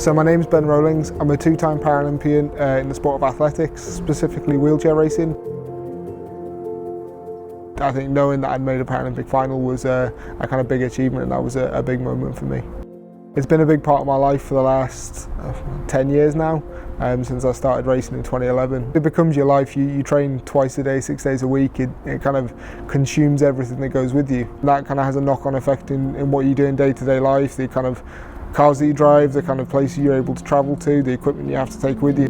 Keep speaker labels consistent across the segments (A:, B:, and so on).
A: So my name's Ben Rowlings. I'm a two-time Paralympian in the sport of athletics, specifically wheelchair racing. I think knowing that I'd made a Paralympic final was a kind of big achievement, and that was a big moment for me. It's been a big part of my life for the last 10 years now, since I started racing in 2011. It becomes your life. You train twice a day, 6 days a week. It kind of consumes everything that goes with you. That kind of has a knock-on effect in what you do in day-to-day life, the kind of cars that you drive, the kind of places you're able to travel to, the equipment you have to take with you.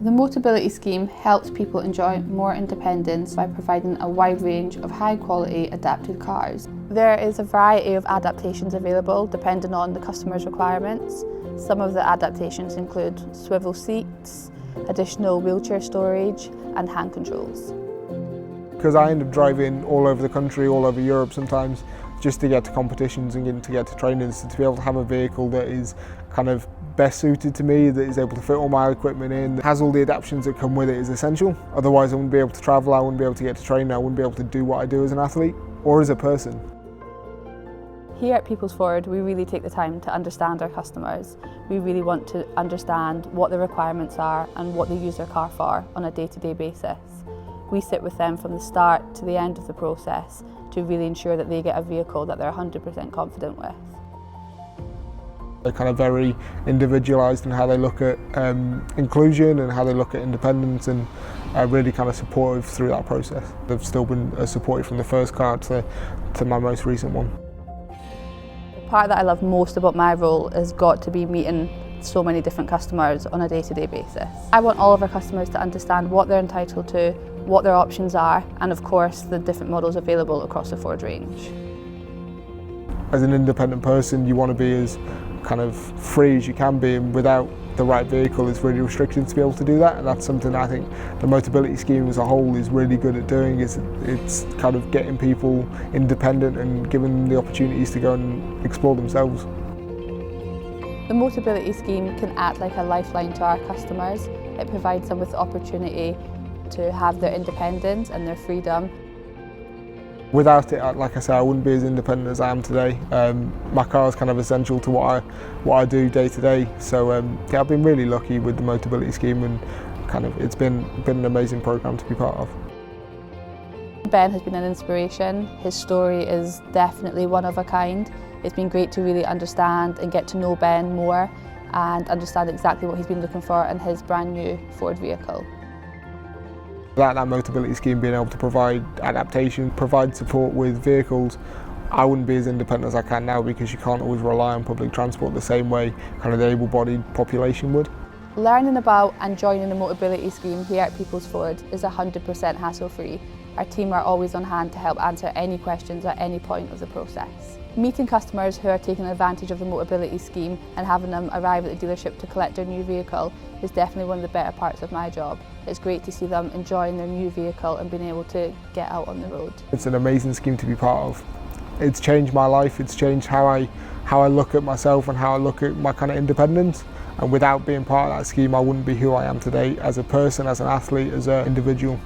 B: The Motability Scheme helps people enjoy more independence by providing a wide range of high-quality adapted cars. There is a variety of adaptations available depending on the customer's requirements. Some of the adaptations include swivel seats, additional wheelchair storage and hand controls.
A: Because I end up driving all over the country, all over Europe sometimes, just to get to competitions and to get to trainings, so to be able to have a vehicle that is kind of best suited to me, that is able to fit all my equipment in, that has all the adaptations that come with it, is essential. Otherwise I wouldn't be able to travel, I wouldn't be able to get to training, I wouldn't be able to do what I do as an athlete or as a person.
B: Here at People's Ford, we really take the time to understand our customers. We really want to understand what their requirements are and what they use their car for on a day-to-day basis. We sit with them from the start to the end of the process to really ensure that they get a vehicle that they're 100% confident with.
A: They're kind of very individualised in how they look at inclusion and how they look at independence, and really kind of supportive through that process. They've still been supportive from the first car to my most recent one.
B: The part that I love most about my role has got to be meeting so many different customers on a day-to-day basis. I want all of our customers to understand what they're entitled to, what their options are, and of course the different models available across the Ford range.
A: As an independent person, you want to be as kind of free as you can be, and without the right vehicle it's really restricted to be able to do that, and that's something I think the Motability Scheme as a whole is really good at doing. It's kind of getting people independent and giving them the opportunities to go and explore themselves.
B: The Motability Scheme can act like a lifeline to our customers. It provides them with the opportunity to have their independence and their freedom.
A: Without it, like I say, I wouldn't be as independent as I am today. My car is kind of essential to what I do day to day. So yeah, I've been really lucky with the Motability Scheme, and kind of it's been an amazing program to be part of.
B: Ben has been an inspiration. His story is definitely one of a kind. It's been great to really understand and get to know Ben more and understand exactly what he's been looking for in his brand new Ford vehicle.
A: That Motability Scheme being able to provide adaptation, provide support with vehicles, I wouldn't be as independent as I can now, because you can't always rely on public transport the same way kind of the able-bodied population would.
B: Learning about and joining the Motability Scheme here at People's Ford is 100% hassle-free. Our team are always on hand to help answer any questions at any point of the process. Meeting customers who are taking advantage of the Motability Scheme and having them arrive at the dealership to collect their new vehicle is definitely one of the better parts of my job. It's great to see them enjoying their new vehicle and being able to get out on the road. It's
A: an amazing scheme to be part of. It's changed my life, it's changed how I look at myself and how I look at my kind of independence. And without being part of that scheme, I wouldn't be who I am today as a person, as an athlete, as an individual.